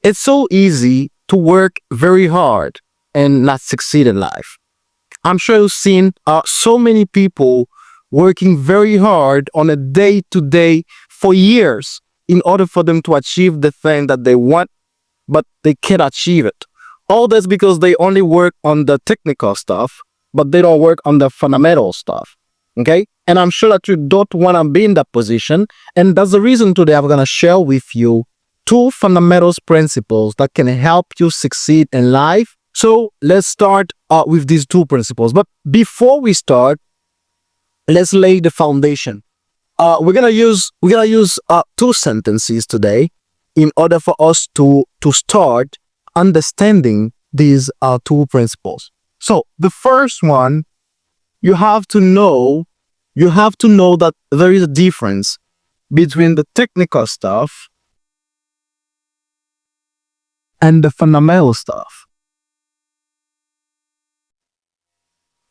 It's so easy to work very hard and not succeed in life. I'm sure you've seen so many people working very hard on a day to day for years in order for them to achieve the thing that they want, but they can't achieve it. All that's because they only work on the technical stuff, but they don't work on the fundamental stuff. Okay? And I'm sure that you don't want to be in that position. And that's the reason today I'm going to share with you two fundamental principles that can help you succeed in life. So let's start with these two principles. But before we start, let's lay the foundation. We're gonna use two sentences today in order for us to start understanding these two principles. So the first one, you have to know that there is a difference between the technical stuff and the fundamental stuff.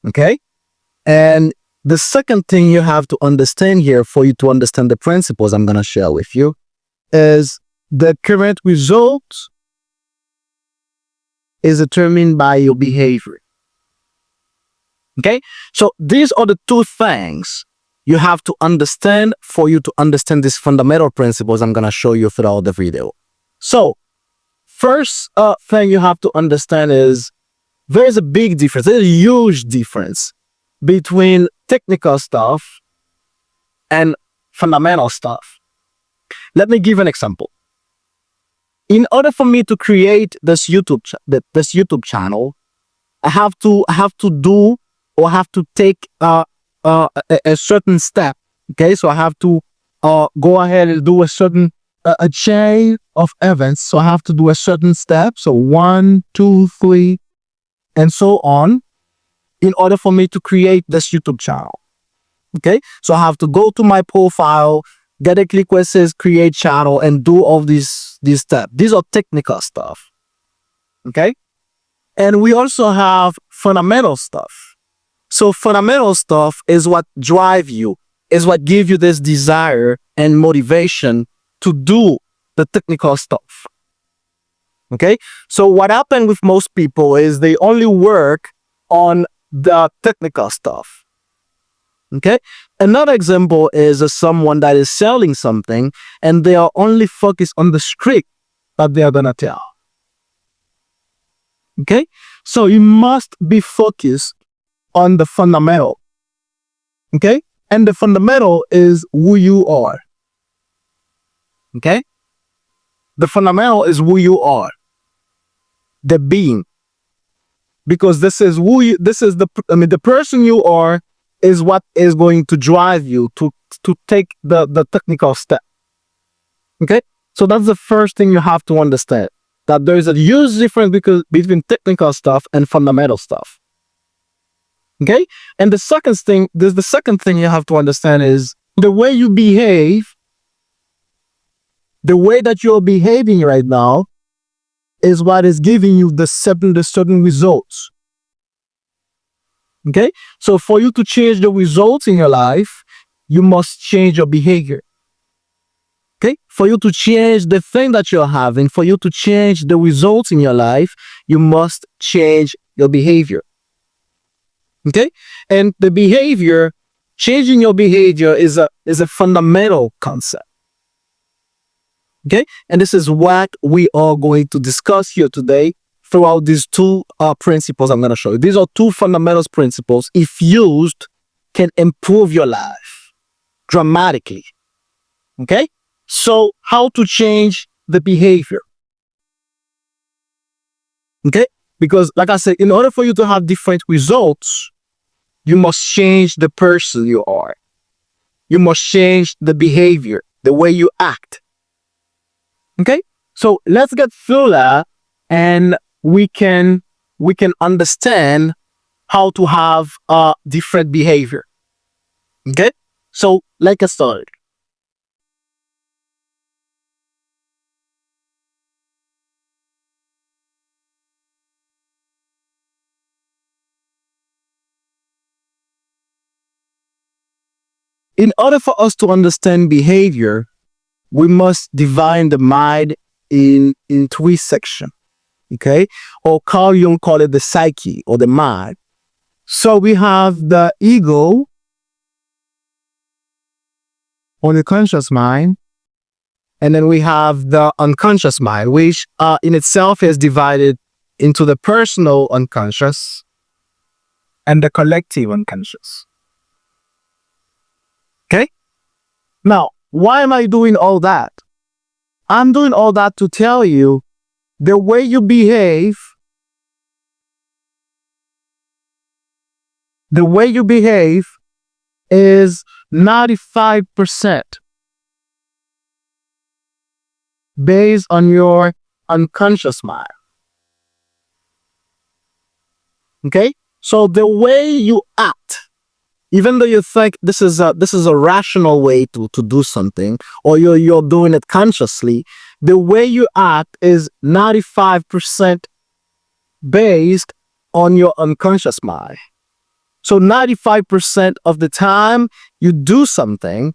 Okay? And the second thing you have to understand here for you to understand the principles I'm going to share with you is the current result is determined by your behavior. Okay? So these are the two things you have to understand for you to understand these fundamental principles I'm going to show you throughout the video. So first thing you have to understand is there's a big difference, there's a huge difference between technical stuff and fundamental stuff. Let me give an example. In order for me to create this YouTube channel, I have to do or have to take a certain step. Okay, so I have to go ahead and do a chain of events. So I have to do a certain step. So 1, 2, 3, and so on, in order for me to create this YouTube channel. Okay, so I have to go to my profile, get a click where it says create channel, and do all these steps. These are technical stuff. Okay, and we also have fundamental stuff. So fundamental stuff is what drive you, is what give you this desire and motivation to do the technical stuff. Okay, so what happened with most people is they only work on the technical stuff. Okay, another example is someone that is selling something and they are only focused on the script that they are gonna tell. Okay, so you must be focused on the fundamental. Okay, and the fundamental is who you are. Okay, the fundamental is who you are, the being, because this is the person you are is what is going to drive you to take the technical step. Okay, so that's the first thing you have to understand, that there is a huge difference between technical stuff and fundamental stuff. Okay, and the second thing you have to understand is the way you behave. The way that you're behaving right now is what is giving you the certain results. Okay? So for you to change the results in your life, you must change your behavior. Okay? For you to change the thing that you're having, for you to change the results in your life, you must change your behavior. Okay? And the behavior, changing your behavior is a fundamental concept. Okay, and this is what we are going to discuss here today throughout these two principles I'm going to show you. These are two fundamental principles, if used, can improve your life dramatically. Okay, so how to change the behavior? Okay, because like I said, in order for you to have different results, you must change the person you are. You must change the behavior, the way you act. Okay, so let's get through that and we can understand how to have a different behavior. Okay, so let's get started. In order for us to understand behavior, we must divide the mind in three sections. Okay, or Carl Jung call it the psyche or the mind. So we have the ego or the conscious mind, and then we have the unconscious mind, which in itself is divided into the personal unconscious and the collective unconscious. Okay? Now, why am I doing all that? I'm doing all that to tell you the way you behave, is 95% based on your unconscious mind. Okay? So the way you act, even though you think this is a rational way to do something, or you're doing it consciously, the way you act is 95% based on your unconscious mind. So 95% of the time you do something,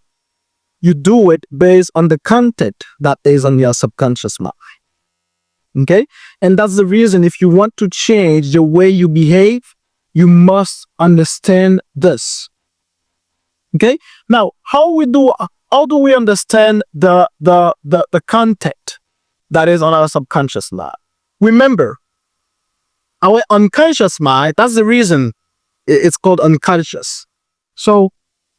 you do it based on the content that is on your subconscious mind. Okay? And that's the reason if you want to change the way you behave, you must understand this. Okay? Now, how do we understand the content that is on our subconscious mind? Remember, our unconscious mind, that's the reason it's called unconscious. So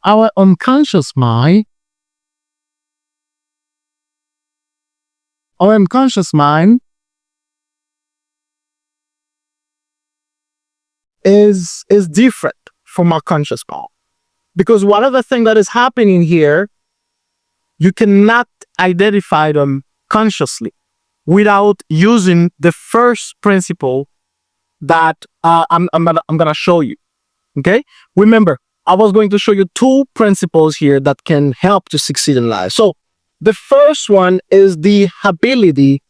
our unconscious mind is different from our conscious mind. Because one of the things that is happening here, you cannot identify them consciously without using the first principle that I'm gonna show you. Okay? Remember, I was going to show you two principles here that can help to succeed in life. So the first one is the ability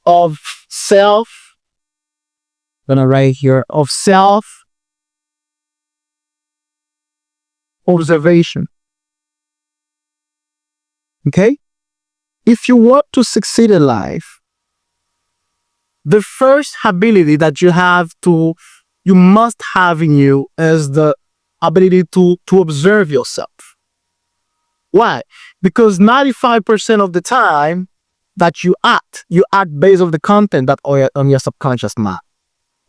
of self. I'm gonna write here of self observation. Okay? If you want to succeed in life, the first ability that you must have in you is the ability to observe yourself. Why? Because 95% of the time that you act based on the content that are on your subconscious mind.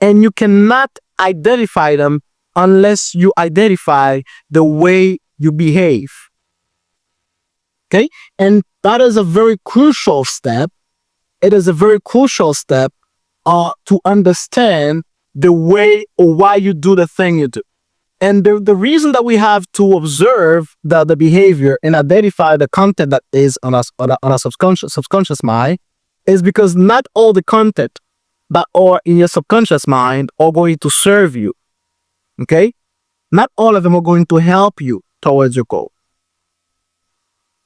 And you cannot identify them unless you identify the way you behave. Okay? And that is a very crucial step. It is a very crucial step to understand the way or why you do the thing you do. And the reason that we have to observe the behavior and identify the content that is on our subconscious mind is because not all the content that are in your subconscious mind are going to serve you. Okay? Not all of them are going to help you towards your goal.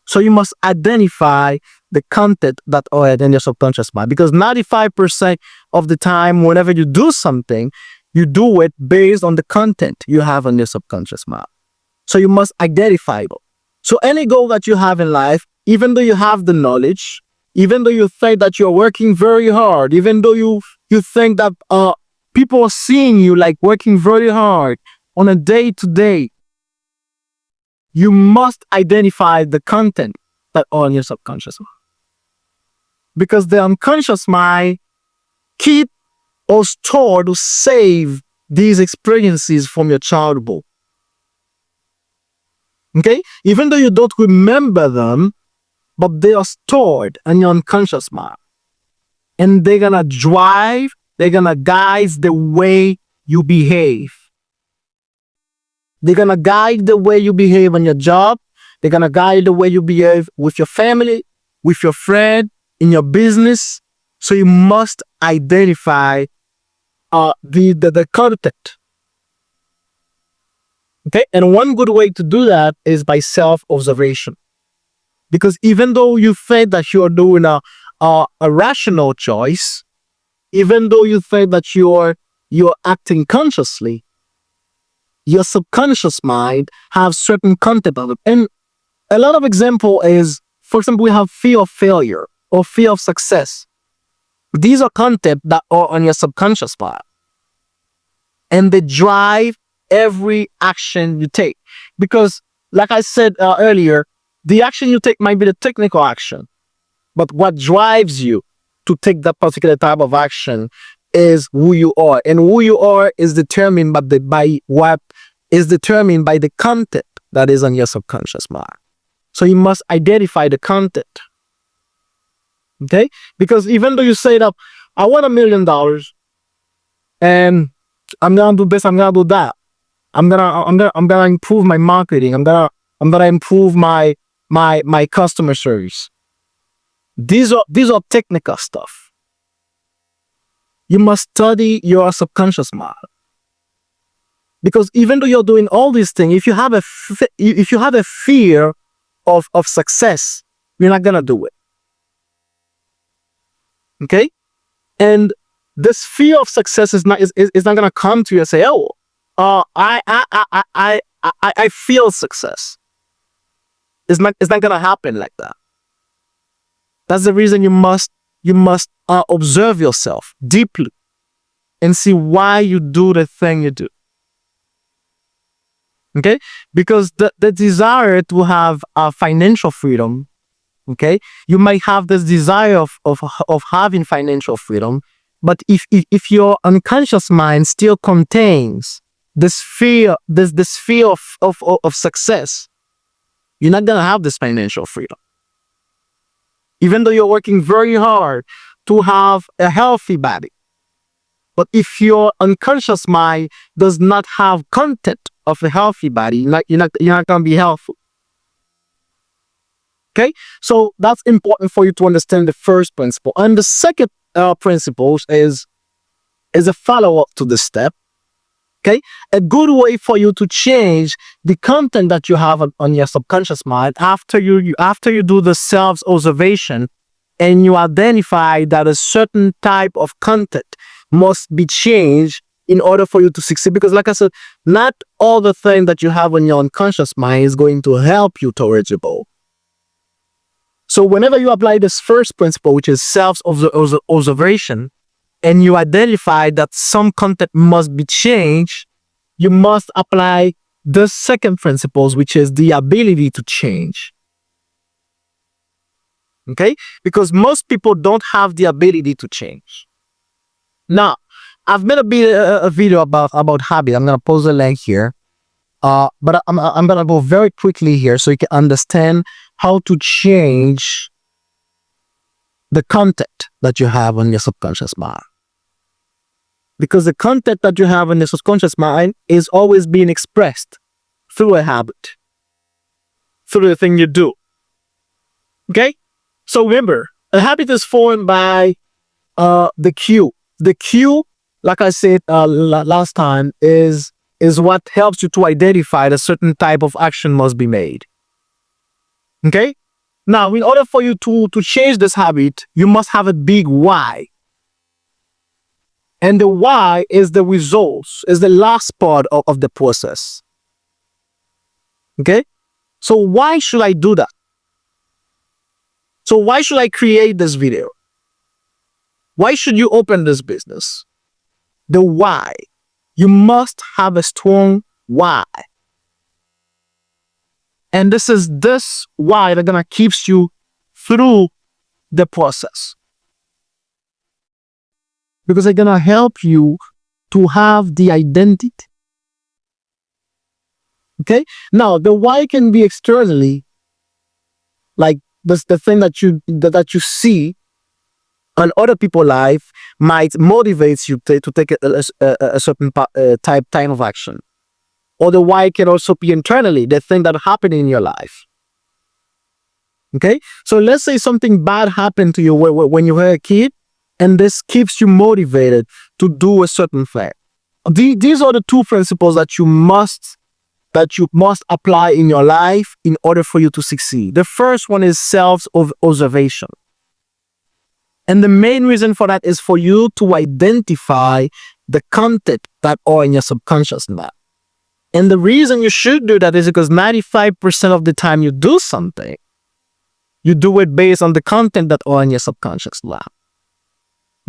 So you must identify the content that are in your subconscious mind, because 95% of the time, whenever you do something, you do it based on the content you have on your subconscious mind. So you must identify them. So any goal that you have in life, even though you have the knowledge, even though you think that you're working very hard, even though you think that people are seeing you like working very hard on a day-to-day, you must identify the content that are on your subconscious mind. Because the unconscious mind keep or store to save these experiences from your childhood. Okay? Even though you don't remember them, but they are stored in your unconscious mind. And they're gonna guide the way you behave. They're gonna guide the way you behave on your job. They're gonna guide the way you behave with your family, with your friend, in your business. So you must identify the content. Okay, and one good way to do that is by self-observation. Because even though you think that you are doing a rational choice, even though you think that you're acting consciously, your subconscious mind have certain content of it. And a lot of example is, for example, we have fear of failure or fear of success. These are content that are on your subconscious part, and they drive every action you take. Because, like I said earlier, the action you take might be the technical action, but what drives you to take that particular type of action is who you are, and who you are is determined by what is determined by the content that is on your subconscious mind. So you must identify the content. Okay? Because even though you say that I want $1,000,000 and I'm gonna do this, I'm gonna do that. I'm gonna improve my marketing. I'm gonna improve my customer service. These are technical stuff. You must study your subconscious mind. Because even though you're doing all these things, if you have a fear of success, you're not gonna do it. Okay? And this fear of success is not gonna come to you and say, "Oh, I feel success." It's not gonna happen like that. That's the reason you must observe yourself deeply and see why you do the thing you do. Okay? Because the desire to have financial freedom, okay? You might have this desire of having financial freedom, but if your unconscious mind still contains this fear of success, you're not gonna have this financial freedom. Even though you're working very hard to have a healthy body, but if your unconscious mind does not have content of a healthy body, you're not gonna be healthy. Okay, so that's important for you to understand the first principle, and the second principle is a follow-up to the step. Okay, a good way for you to change the content that you have on your subconscious mind after you do the self-observation and you identify that a certain type of content must be changed in order for you to succeed. Because, like I said, not all the things that you have on your unconscious mind is going to help you towards your goal. So whenever you apply this first principle, which is self-observation, and you identify that some content must be changed, you must apply the second principle, which is the ability to change. Okay? Because most people don't have the ability to change. Now, I've made a video about habit. I'm going to post a link here. But I'm going to go very quickly here so you can understand how to change the content that you have on your subconscious mind. Because the content that you have in the subconscious mind is always being expressed through a habit, through the thing you do. Okay? So remember, a habit is formed by the cue. The cue, like I said last time, is what helps you to identify that a certain type of action must be made. Okay? Now, in order for you to change this habit, you must have a big why. And the why is the results, is the last part of the process. Okay? So why should I do that? So why should I create this video? Why should you open this business? The why. You must have a strong why. And this is this why that gonna keeps you through the process. Because they're gonna help you to have the identity. Okay? Now, the why can be externally, like this, the thing that you see on other people's life might motivate you to take a certain type of action. Or the why can also be internally, the thing that happened in your life. Okay? So let's say something bad happened to you when you were a kid, and this keeps you motivated to do a certain thing. These are the two principles that you must apply in your life in order for you to succeed. The first one is self-observation. And the main reason for that is for you to identify the content that are in your subconscious mind. And the reason you should do that is because 95% of the time you do something, you do it based on the content that are in your subconscious mind.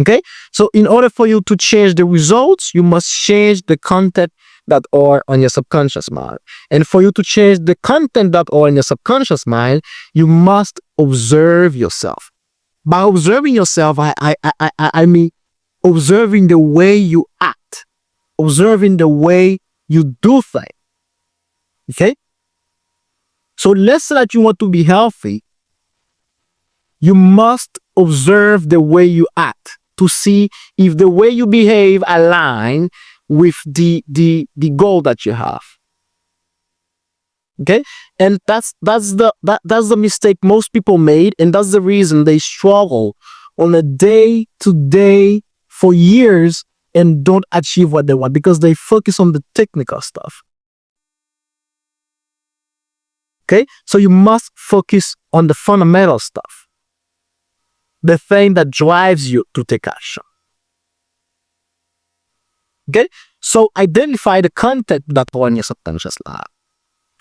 Okay, so in order for you to change the results, you must change the content that are on your subconscious mind. And for you to change the content that are in your subconscious mind, you must observe yourself. By observing yourself, I mean observing the way you act, observing the way you do things. Okay, so let's say that you want to be healthy, you must observe the way you act to see if the way you behave align with the goal that you have. Okay, and that's the mistake most people made, and that's the reason they struggle on a day to day for years and don't achieve what they want, because they focus on the technical stuff. Okay, so you must focus on the fundamental stuff, the thing that drives you to take action. Okay, so identify the content that on your subconscious mind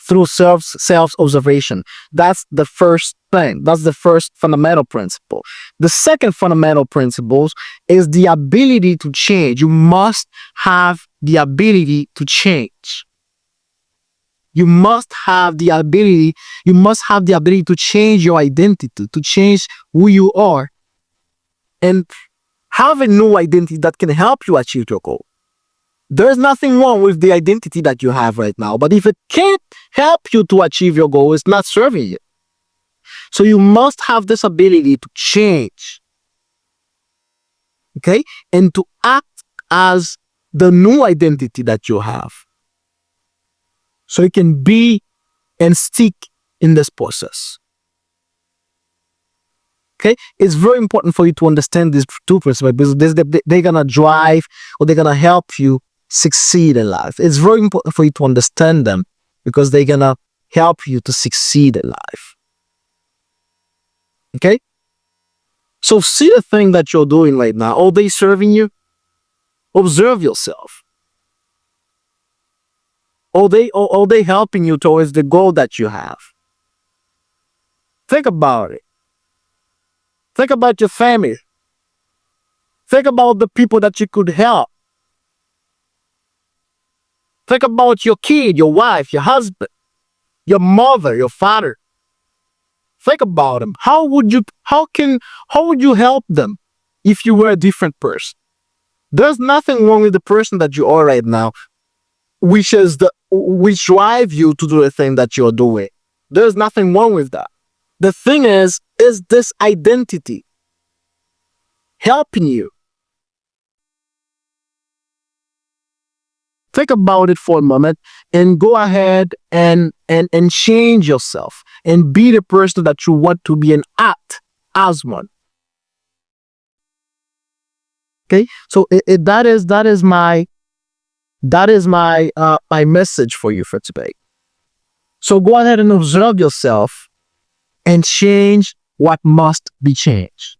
through self observation. That's the first thing. That's the first fundamental principle. The second fundamental principle is the ability to change. You must have the ability to change. You must have the ability. You must have the ability to change your identity, to change who you are, and have a new identity that can help you achieve your goal. There's nothing wrong with the identity that you have right now, but if it can't help you to achieve your goal, it's not serving you. So you must have this ability to change, okay, and to act as the new identity that you have, so you can be and stick in this process. Okay, it's very important for you to understand these two principles, because they're gonna drive, or they're gonna help you succeed in life. It's very important for you to understand them, because they're gonna help you to succeed in life. Okay, so see the thing that you're doing right now. Are they serving you? Observe yourself. Are they helping you towards the goal that you have? Think about it. Think about your family. Think about the people that you could help. Think about your kid, your wife, your husband, your mother, your father. Think about them. How would you help them if you were a different person? There's nothing wrong with the person that you are right now, which drive you to do the thing that you're doing. There's nothing wrong with that. The thing is this identity helping you? Think about it for a moment and go ahead and change yourself and be the person that you want to be and act as one. Okay, so that is my message for you for today. So go ahead and observe yourself and change what must be changed.